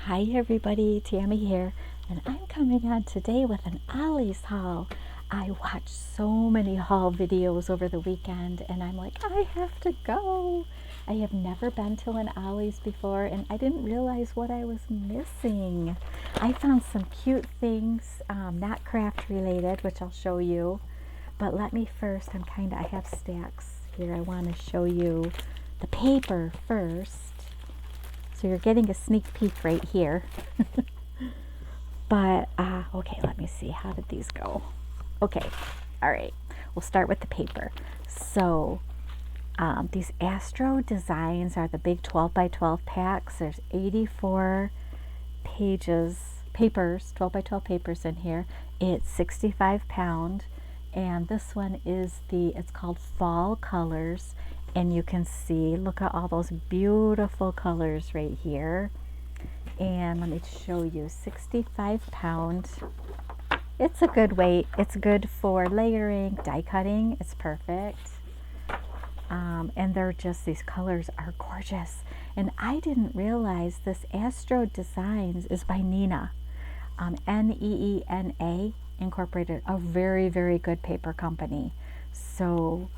Hi everybody, Tammy here, and I'm coming on today with an Ollie's haul. I watched so many haul videos over the weekend and I'm like, I have to go. I have never been to an Ollie's before and I didn't realize what I was missing. I found some cute things, not craft related, which I'll show you. But let me first, I have stacks here. I want to show you the paper first. So you're getting a sneak peek right here. But, okay, let me see. How did these go? Okay, all right. We'll start with the paper. So these Astro designs are the big 12 by 12 packs. There's 84 papers, 12 by 12 papers in here. It's 65 pound. And this one is it's called Fall Colors. And you can see, look at all those beautiful colors right here. And let me show you, 65 pound. It's a good weight. It's good for layering, die cutting. It's perfect. And these colors are gorgeous. And I didn't realize this Astro Designs is by Neenah. Neena Incorporated, a very, very good paper company. So,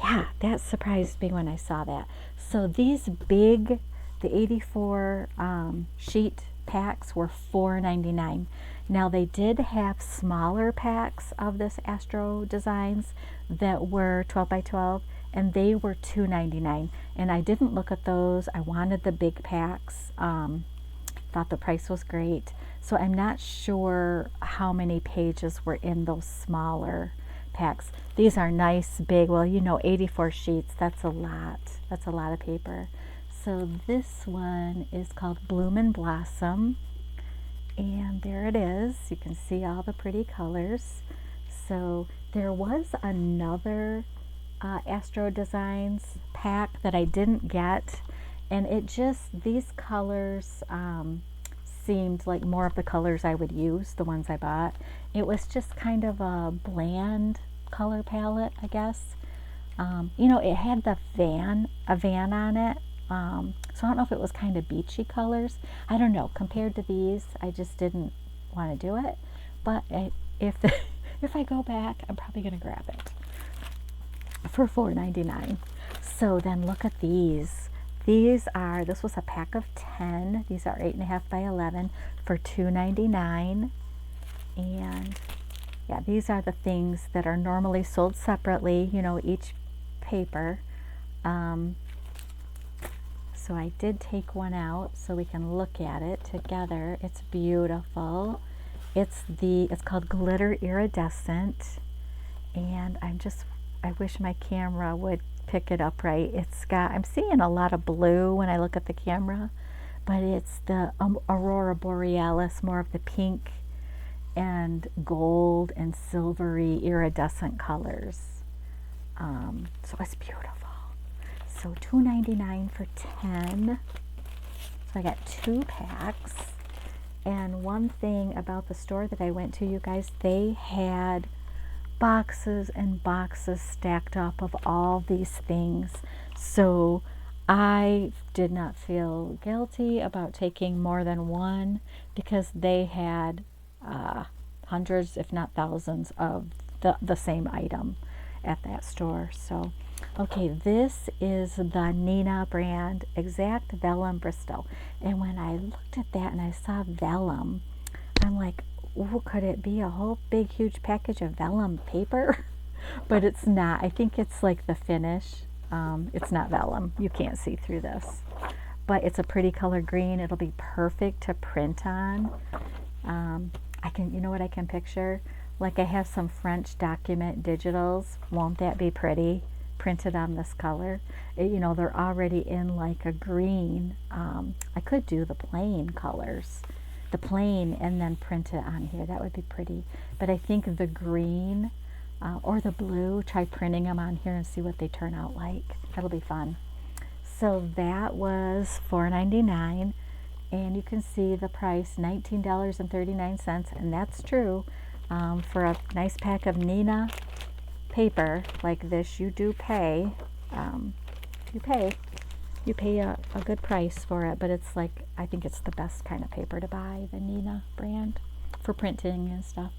yeah, that surprised me when I saw that. So these the 84 sheet packs were $4.99. Now they did have smaller packs of this Astro Designs that were 12 by 12, and they were $2.99. And I didn't look at those. I wanted the big packs. Thought the price was great. So I'm not sure how many pages were in those smaller packs. These are nice big, well, 84 sheets, that's a lot of paper. So this one is called Bloom and Blossom, and there it is. You can see all the pretty colors. So there was another Astro Designs pack that I didn't get, and these colors seemed like more of the colors I would use, the ones I bought. It was just kind of a bland color palette, I guess. It had a van on it. So I don't know if it was kind of beachy colors. I don't know. Compared to these, I just didn't want to do it. But if I go back, I'm probably going to grab it for $4.99. So then look at these. This was a pack of 10. These are 8.5 by 11 for $2.99. And yeah, these are the things that are normally sold separately, each paper. So I did take one out so we can look at it together. It's beautiful. It's called Glitter Iridescent. And I wish my camera would pick it up right. I'm seeing a lot of blue when I look at the camera, but it's the Aurora Borealis, more of the pink and gold and silvery iridescent colors. So it's beautiful. So $2.99 for 10. So I got 2 packs. And one thing about the store that I went to, you guys, they had boxes and boxes stacked up of all these things. So I did not feel guilty about taking more than one because they had hundreds, if not thousands, of the same item at that store. So, okay, this is the Neenah brand Exact Vellum Bristol. And when I looked at that and I saw vellum, I'm like, ooh, could it be a whole big huge package of vellum paper? But it's not. I think it's like the finish. It's not vellum. You can't see through this. But it's a pretty color green. It'll be perfect to print on. You know what I can picture? Like I have some French document digitals. Won't that be pretty? Printed on this color. They're already in like a green. I could do the plain colors. The plain and then print it on here. That would be pretty. But I think the green or the blue, try printing them on here and see what they turn out like. That'll be fun. So that was $4.99. And you can see the price, $19.39. And that's true. For a nice pack of Neenah paper like this, you do pay. you pay a good price for it, but it's like, I think it's the best kind of paper to buy, the Nina brand, for printing and stuff.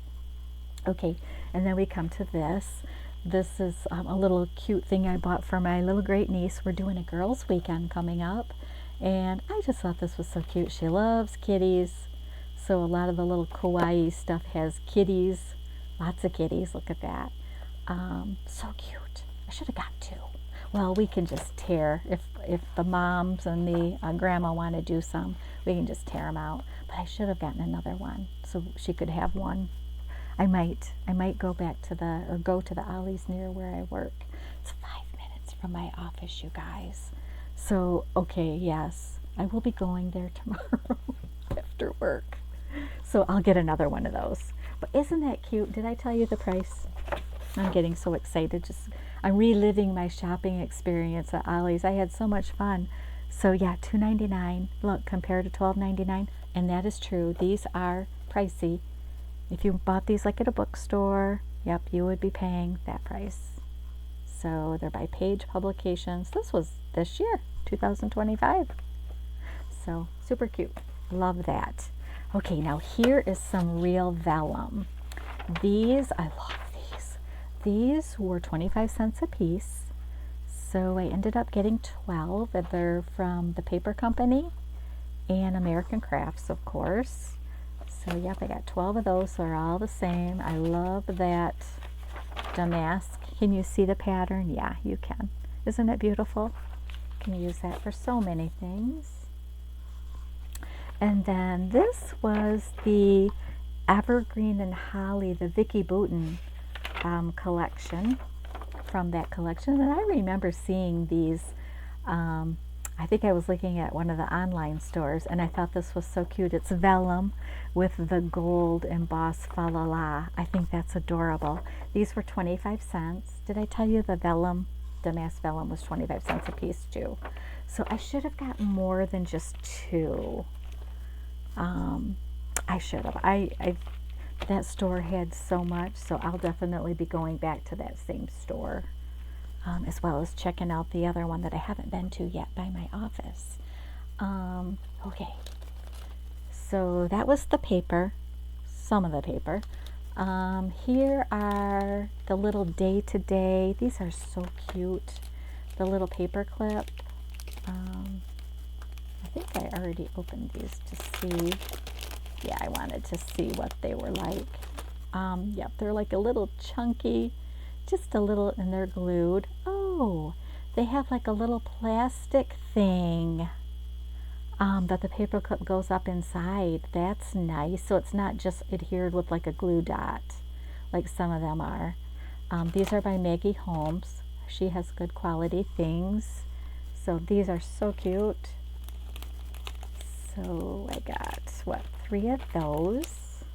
Okay, and then we come to this. This is a little cute thing I bought for my little great niece. We're doing a girls' weekend coming up, and I just thought this was so cute. She loves kitties, so a lot of the little kawaii stuff has kitties, lots of kitties. Look at that. So cute. I should have got two. Well, we can just tear, if the moms and the grandma want to do some, we can just tear them out. But I should have gotten another one so she could have one. I might go back to the Ollie's near where I work. It's 5 minutes from my office, you guys. So, okay, yes, I will be going there tomorrow after work. So I'll get another one of those. But isn't that cute? Did I tell you the price? I'm getting so excited. I'm reliving my shopping experience at Ollie's. I had so much fun. So yeah, $2.99. Look, compared to $12.99, and that is true. These are pricey. If you bought these like at a bookstore, yep, you would be paying that price. So they're by Page Publications. This was this year, 2025. So super cute. Love that. Okay, now here is some real vellum. These, I love these. These were 25 cents a piece. So I ended up getting 12. They're from the paper company and American Crafts, of course. So yep, I got 12 of those. So they're all the same. I love that damask. Can you see the pattern? Yeah, you can. Isn't it beautiful? You can use that for so many things. And then this was the Evergreen and Holly, the Vicky Bouton collection, from that collection. And I remember seeing these, I think I was looking at one of the online stores, and I thought this was so cute. It's vellum with the gold embossed fa la la. I think that's adorable. These were 25 cents. Did I tell you the vellum, damask vellum, was 25 cents a piece too? So I should have gotten more than just two. I should have. That store had so much, so I'll definitely be going back to that same store, as well as checking out the other one that I haven't been to yet by my office. Okay, so that was the paper, some of the paper. Here are the little day-to-day. These are so cute. The little paper clip. I think I already opened these to see. Yeah, I wanted to see what they were like. Yep, they're like a little chunky, just a little, and they're glued. Oh, they have like a little plastic thing that the paper clip goes up inside. That's nice. So it's not just adhered with like a glue dot, like some of them are. These are by Maggie Holmes. She has good quality things. So these are so cute. So I got, what, 3 of those.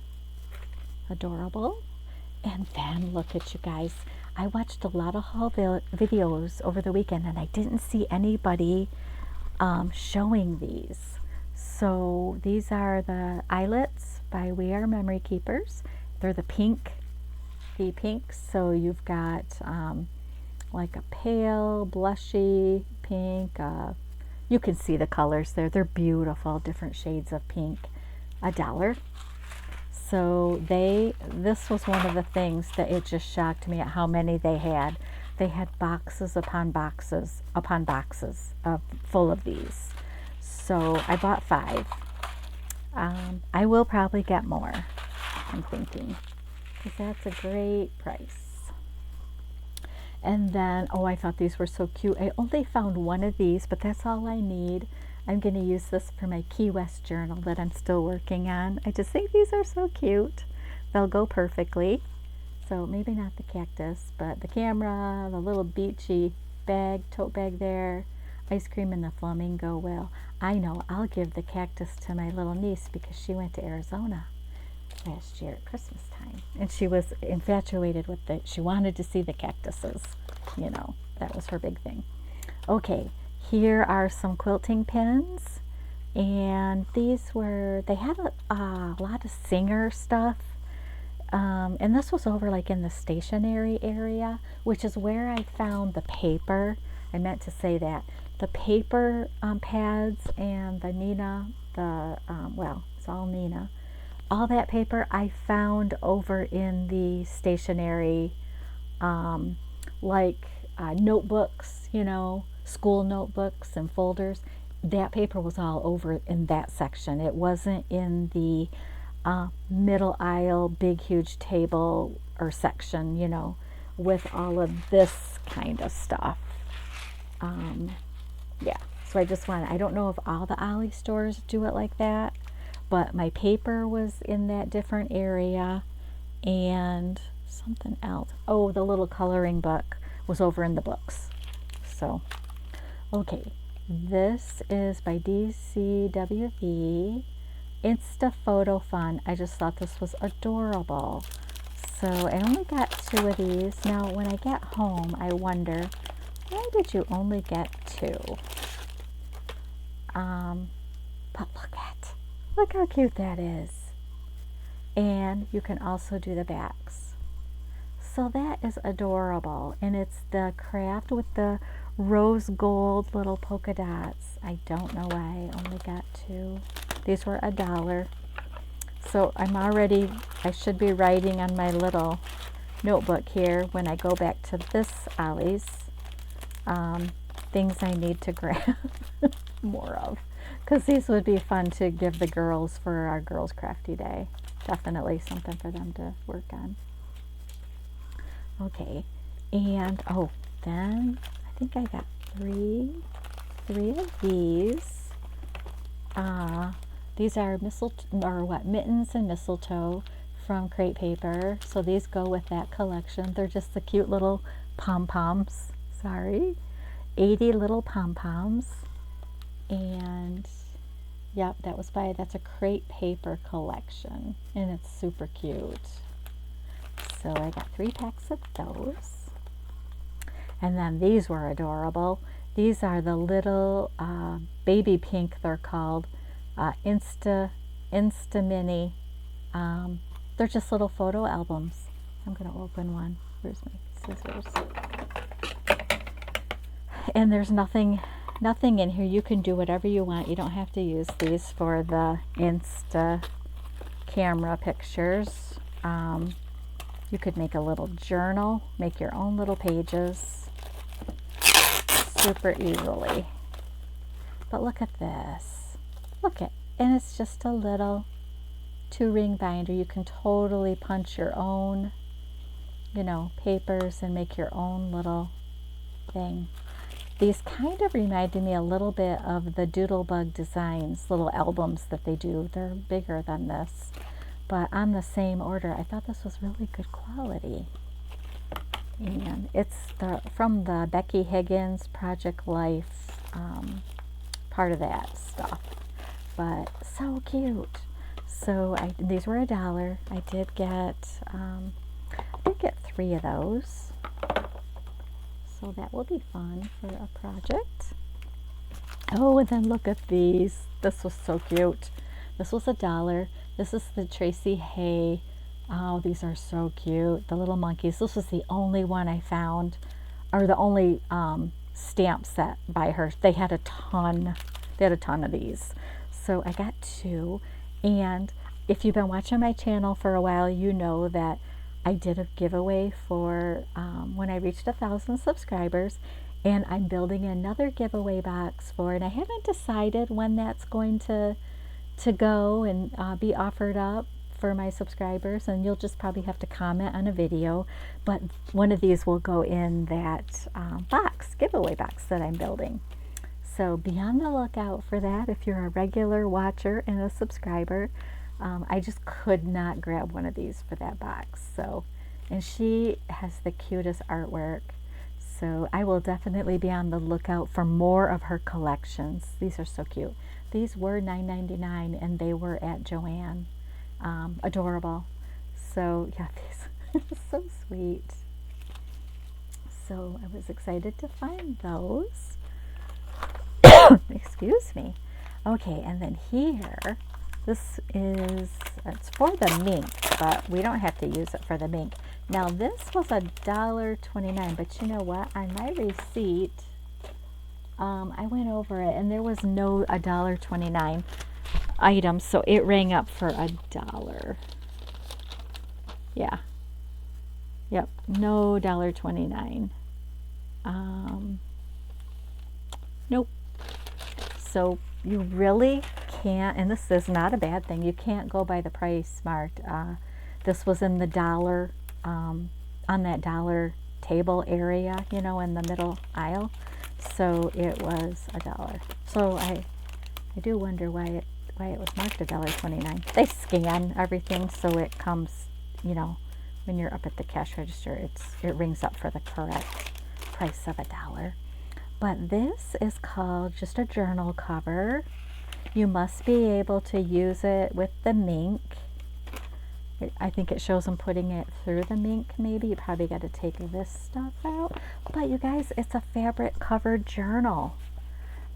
Adorable. And then look at you guys. I watched a lot of haul videos over the weekend, and I didn't see anybody showing these. So these are the eyelets by We Are Memory Keepers. They're the pinks. So you've got like a pale, blushy pink. You can see the colors there. They're beautiful, different shades of pink. $1. So this was one of the things that it just shocked me at how many they had. They had boxes upon boxes upon boxes full of these. So I bought 5. I will probably get more, I'm thinking, because that's a great price. And then, oh, I thought these were so cute. I only found one of these, but that's all I need. I'm going to use this for my Key West journal that I'm still working on. I just think these are so cute. They'll go perfectly. So maybe not the cactus, but the camera, the little beachy bag, tote bag there, ice cream, and the flamingo will. I know, I'll give the cactus to my little niece because she went to Arizona last year at Christmas time, and she was infatuated with she wanted to see the cactuses, you know, that was her big thing. Okay, here are some quilting pins, and they had a lot of Singer stuff, and this was over like in the stationery area, which is where I found the paper. I meant to say that paper pads and the Nina, well, it's all Nina. All that paper I found over in the stationery, like notebooks, you know, school notebooks and folders. That paper was all over in that section. It wasn't in the middle aisle, big, huge table or section, you know, with all of this kind of stuff. Yeah, so I don't know if all the Ollie stores do it like that, but my paper was in that different area, and something else. Oh, the little coloring book was over in the books. So, okay, this is by DCWV. Insta Photo Fun. I just thought this was adorable. So I only got 2 of these. Now, when I get home, I wonder, why did you only get 2? But look how cute that is. And you can also do the backs. So that is adorable. And it's the craft with the rose gold little polka dots. I don't know why I only got 2. These were $1. So I should be writing on my little notebook here when I go back to this Ollie's, things I need to grab more of. Because these would be fun to give the girls for our Girls Crafty Day. Definitely something for them to work on. Okay, and then I think I got three of these. These are mittens and mistletoe from Crate Paper. So these go with that collection. They're just the cute little pom-poms. 80 little pom-poms. And yep, that's a Crate Paper collection, and it's super cute. So I got 3 packs of those. And then these were adorable. These are the little baby pink, they're called, Insta Mini. They're just little photo albums. I'm going to open one. Where's my scissors? And there's nothing in here. You can do whatever you want. You don't have to use these for the Insta camera pictures. You could make a little journal, make your own little pages super easily. But look at this. And it's just a little 2-ring binder. You can totally punch your own, you know, papers and make your own little thing. These kind of reminded me a little bit of the Doodlebug Designs little albums that they do. They're bigger than this, but on the same order. I thought this was really good quality. And it's from the Becky Higgins Project Life, part of that stuff. But so cute. So these were $1. I did get 3 of those. So that will be fun for a project. Oh, and then look at these. This was so cute. This was $1. This is the Tracy Hay. Oh, these are so cute. The little monkeys. This was the only one I found, or the only stamp set by her. They had a ton. They had a ton of these. So I got 2. And if you've been watching my channel for a while, you know that I did a giveaway for when I reached 1,000 subscribers, and I'm building another giveaway box for, and I haven't decided when that's going to go and be offered up for my subscribers, and you'll just probably have to comment on a video, but one of these will go in that giveaway box that I'm building. So be on the lookout for that if you're a regular watcher and a subscriber. I just could not grab one of these for that box. So, and she has the cutest artwork. So I will definitely be on the lookout for more of her collections. These are so cute. These were $9.99 and they were at Joann. Adorable. So yeah, these are so sweet. So I was excited to find those. Excuse me. Okay, and then here, it's for the mink, but we don't have to use it for the mink. Now this was $1.29, but you know what? On my receipt, I went over it and there was no $1.29 item, so it rang up for $1. Yeah. Yep. No $1.29. Nope. So you really can't, and this is not a bad thing, you can't go by the price marked. This was in the dollar, on that dollar table area, you know, in the middle aisle. So it was $1. So I do wonder why it was marked $1.29. They scan everything so it comes, you know, when you're up at the cash register, it rings up for the correct price of $1. But this is called just a journal cover. You must be able to use it with the mink. I think it shows them putting it through the mink maybe. You probably got to take this stuff out. But you guys, it's a fabric covered journal.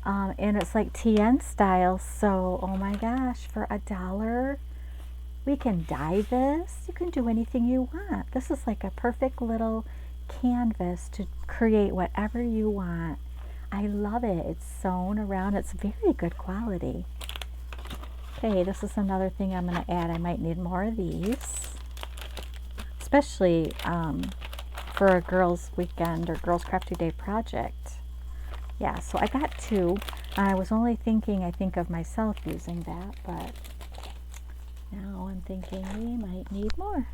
And it's like TN style. So, oh my gosh, for $1, we can dye this. You can do anything you want. This is like a perfect little canvas to create whatever you want. I love it. It's sewn around. It's very good quality. Okay, this is another thing I'm going to add. I might need more of these, especially for a girls' weekend or girls' crafty day project. Yeah, so I got 2. I was only thinking, I think of myself using that, but now I'm thinking we might need more.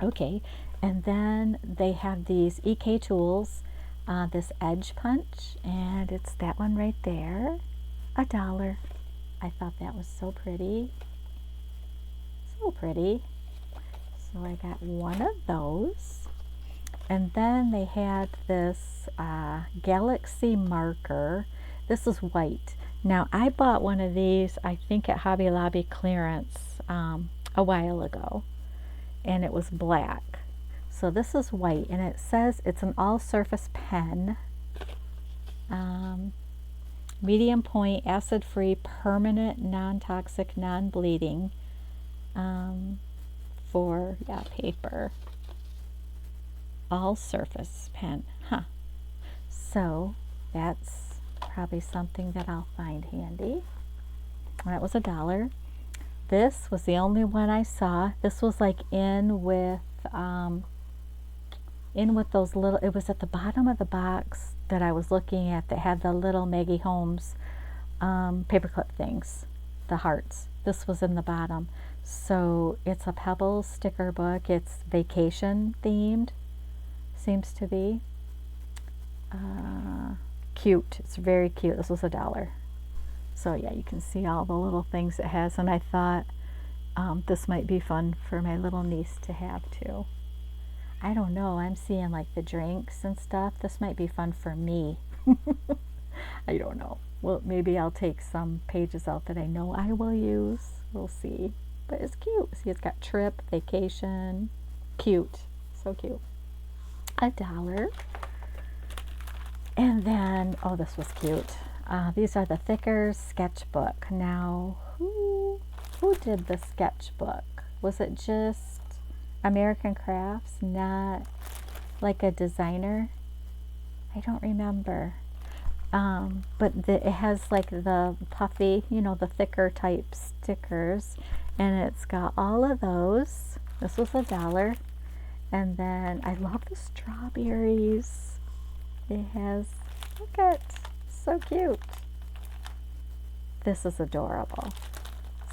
Okay, and then they have these EK tools, this edge punch, and it's that one right there, $1. I thought that was so pretty. So pretty. So I got one of those. And then they had this Galaxy marker. This is white. Now I bought one of these, I think at Hobby Lobby clearance a while ago. And it was black. So this is white, and it says it's an all-surface pen. Medium point, acid-free, permanent, non-toxic, non-bleeding for paper. All-surface pen. Huh. So that's probably something that I'll find handy. That was $1. This was the only one I saw. This was like in with those little, it was at the bottom of the box that I was looking at that had the little Maggie Holmes paperclip things, the hearts. This was in the bottom. So it's a Pebbles sticker book. It's vacation themed, seems to be. Cute. It's very cute. This was $1. So yeah, you can see all the little things it has, and I thought this might be fun for my little niece to have too. I don't know, I'm seeing like the drinks and stuff. This might be fun for me. I don't know. Well, maybe I'll take some pages out that I know I will use. We'll see. But it's cute. See, it's got trip, vacation. Cute. So cute. $1. And then, oh, this was cute. These are the Thicker sketchbook. Now, who did the sketchbook? Was it just American Crafts, not like a designer? I don't remember. But it has like the puffy, you know, the thicker type stickers, and it's got all of those. This was $1. And then I love the strawberries. It has, look at, so cute. This is adorable.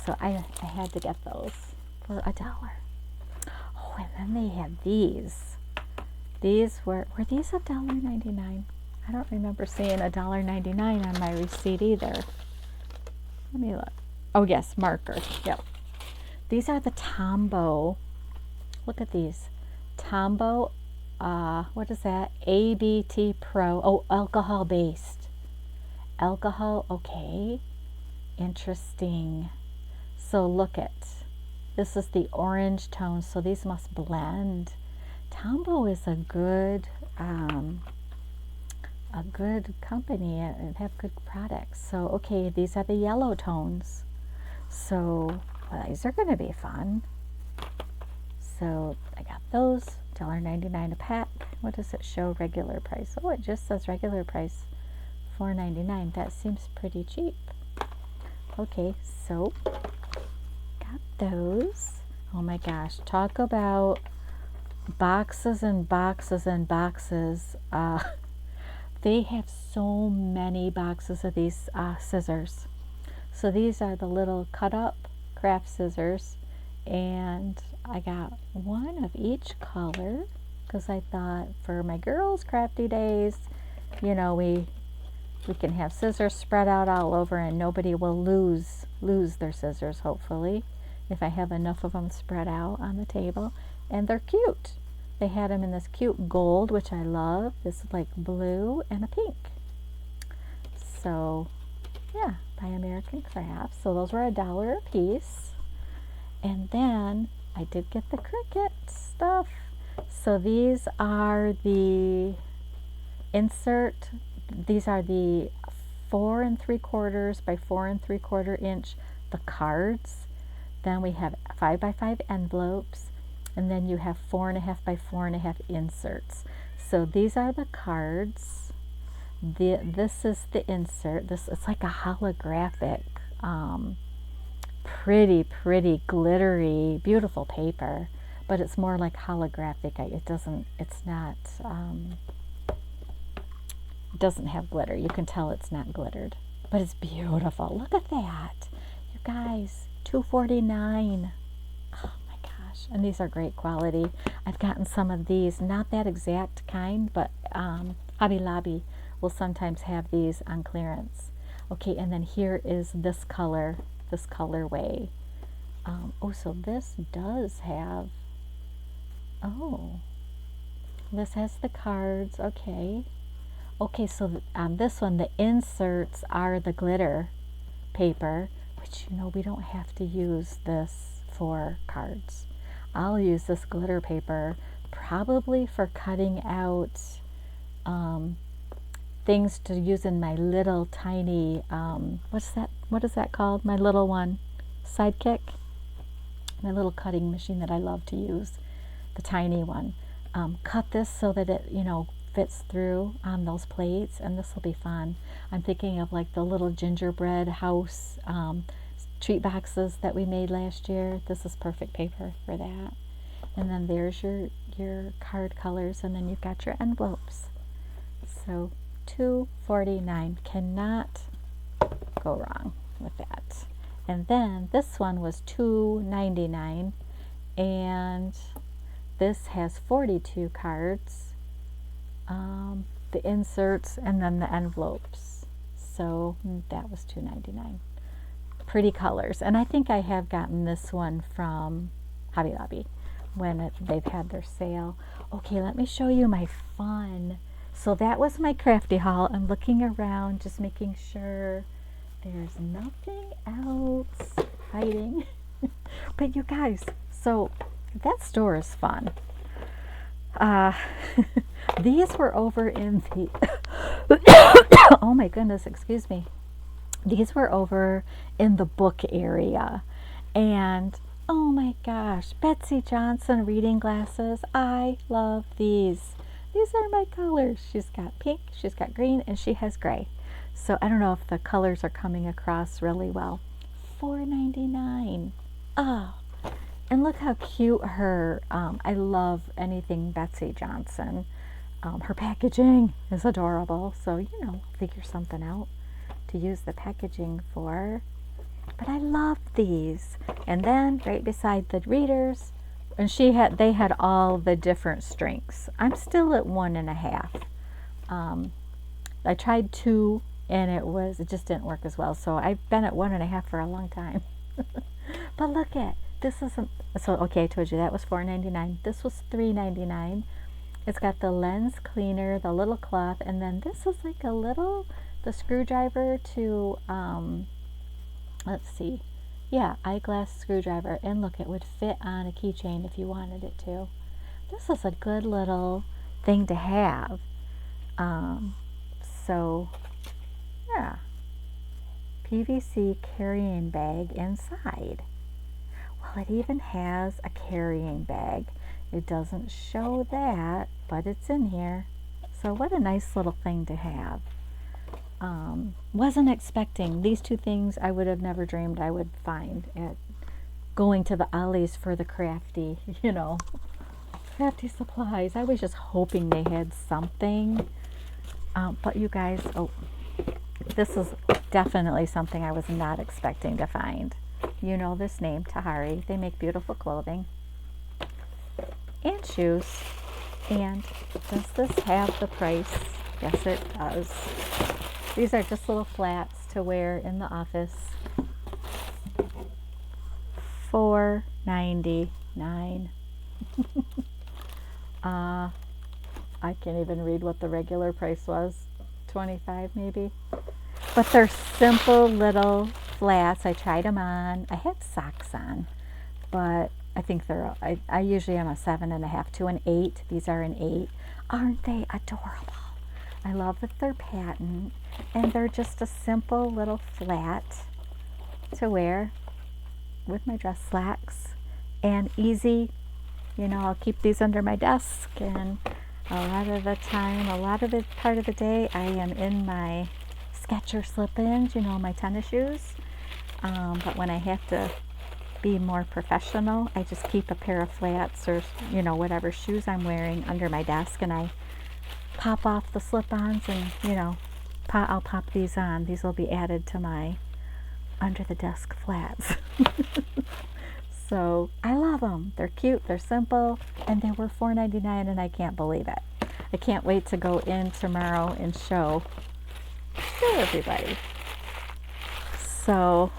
So I had to get those for $1. Oh, and then they had these. These were these $1.99? I don't remember seeing $1.99 on my receipt either. Let me look. Oh yes, markers. Yep. These are the Tombow. Look at these. Tombow, what is that? ABT Pro. Oh, alcohol based. Alcohol, okay. Interesting. So look at, this is the orange tone, so these must blend. Tombow is a good company and have good products. So okay, these are the yellow tones. So these are going to be fun. So I got those, $1.99 a pack. What does it show regular price? Oh, it just says regular price $4.99. That seems pretty cheap. Okay, so got those. Oh my gosh, talk about boxes and boxes and boxes. They have so many boxes of these scissors. So these are the little cut up craft scissors, and I got one of each color because I thought for my girls' crafty days, you know, we can have scissors spread out all over and nobody will lose their scissors, hopefully, if I have enough of them spread out on the table. And they're cute. They had them in this cute gold, which I love, this like blue and a pink. So yeah, by American Crafts. So those were $1 a piece. And then I did get the Cricut stuff. So these are the insert. These are the 4 3/4 by 4 3/4 inch, the cards. Then we have 5 by 5 envelopes, and then you have 4.5 by 4.5 inserts. So these are the cards. This is the insert. It's like a holographic, pretty glittery, beautiful paper, but it's more like holographic. It doesn't have glitter. You can tell it's not glittered, but it's beautiful. Look at that, you guys. $2.49. Oh my gosh. And these are great quality. I've gotten some of these, not that exact kind, but Hobby Lobby will sometimes have these on clearance. Okay, and then here is this colorway. Oh, so this does have, oh, this has the cards. Okay, so on this one, the inserts are the glitter paper, which, you know, we don't have to use this for cards. I'll use this glitter paper probably for cutting out things to use in my little tiny, what is that called? My little one, Sidekick. My little cutting machine that I love to use, the tiny one. Cut this so that it, you know, fits through on those plates, and this will be fun. I'm thinking of like the little gingerbread house treat boxes that we made last year. This is perfect paper for that. And then there's your card colors, and then you've got your envelopes. So $2.49, cannot go wrong with that. And then this one was $2.99, and this has 42 cards, the inserts, and then the envelopes. So that was $2.99. Pretty colors. And I think I have gotten this one from Hobby Lobby when they've had their sale. Okay, let me show you my fun. So that was my crafty haul. I'm looking around, just making sure there's nothing else hiding. But you guys, so that store is fun. These were over in the oh my goodness, excuse me. These were over in the book area, and oh my gosh, Betsy Johnson reading glasses. I love these. These are my colors. She's got pink, she's got green, and she has gray. So I don't know if the colors are coming across really well. $4.99. Oh, and look how cute her, I love anything Betsy Johnson. Her packaging is adorable. So, you know, figure something out to use the packaging for. But I love these. And then right beside the readers, and they had all the different strengths. I'm still at 1.5. I tried 2, and it just didn't work as well. So I've been at 1.5 for a long time. But look at this. So okay, I told you that was $4.99. This was $3.99. It's got the lens cleaner, the little cloth, and then this is like the screwdriver to let's see. Yeah, eyeglass screwdriver, and look, it would fit on a keychain if you wanted it to. This is a good little thing to have. So, yeah, PVC carrying bag inside. Well, it even has a carrying bag. It doesn't show that, but it's in here. So what a nice little thing to have. Wasn't expecting. These two things I would have never dreamed I would find at going to the Ollie's for the Crafty, Crafty supplies. I was just hoping they had something. But you guys, this is definitely something I was not expecting to find. You know this name, Tahari. They make beautiful clothing and shoes. And does this have the price? Yes, it does. These are just little flats to wear in the office. $4.99. I can't even read what the regular price was. $25 maybe. But they're simple little flats. I tried them on. I had socks on, but I think they're, I usually am a 7.5 to an 8. These are an 8. Aren't they adorable? I love that they're patent, and they're just a simple little flat to wear with my dress slacks, and easy. I'll keep these under my desk, and a lot of the part of the day, I am in my Skechers slip-ins, my tennis shoes. But when I have to be more professional, I just keep a pair of flats or, whatever shoes I'm wearing under my desk, and I pop off the slip-ons and, I'll pop these on. These will be added to my under the desk flats. So I love them. They're cute, they're simple, and they were $4.99, and I can't believe it. I can't wait to go in tomorrow and show everybody. So,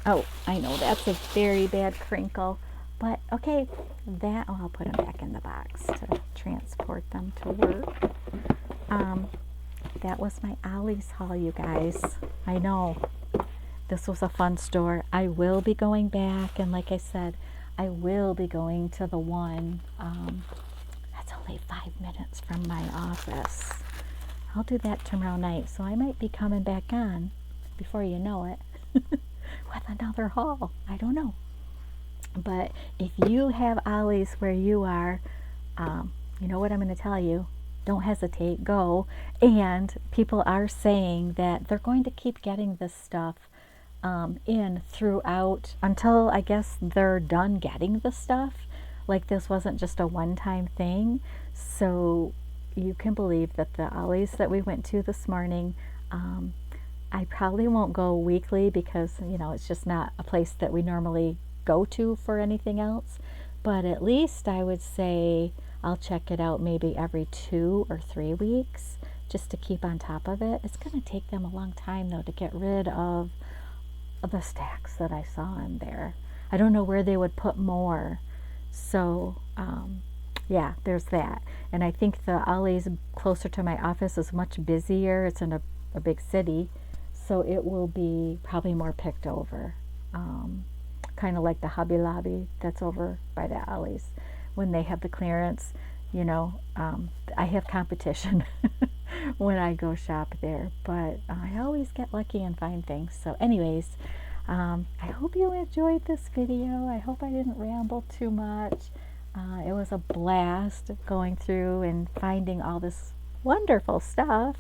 I know that's a very bad crinkle, but okay, I'll put them back in the box to transport them to work. That was my Ollie's haul, you guys. I know. This was a fun store. I will be going back, and like I said, I will be going to the one that's only 5 minutes from my office. I'll do that tomorrow night, so I might be coming back on before you know it with another haul. I don't know. But if you have Ollie's where you are, you know what I'm going to tell you. Don't hesitate. Go. And people are saying that they're going to keep getting this stuff in throughout until I guess they're done getting the stuff. Like this wasn't just a one-time thing. So you can believe that the Ollie's that we went to this morning, I probably won't go weekly because it's just not a place that we normally go to for anything else. But at least I would say I'll check it out maybe every 2 or 3 weeks just to keep on top of it. It's going to take them a long time though to get rid of the stacks that I saw in there. I don't know where they would put more. So yeah, there's that. And I think the Ollie's closer to my office is much busier. It's in a big city, so it will be probably more picked over. Kind of like the Hobby Lobby that's over by the Ollie's. When they have the clearance, I have competition when I go shop there, but I always get lucky and find things. So anyways, I hope you enjoyed this video. I hope I didn't ramble too much. It was a blast going through and finding all this wonderful stuff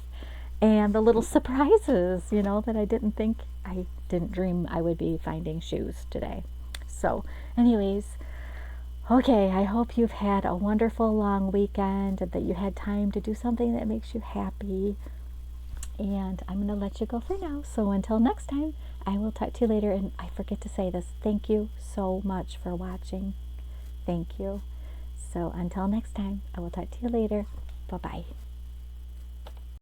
and the little surprises, that I didn't dream I would be finding shoes today. So anyways, okay, I hope you've had a wonderful long weekend and that you had time to do something that makes you happy. And I'm going to let you go for now. So until next time, I will talk to you later. And I forget to say this. Thank you so much for watching. Thank you. So until next time, I will talk to you later. Bye-bye.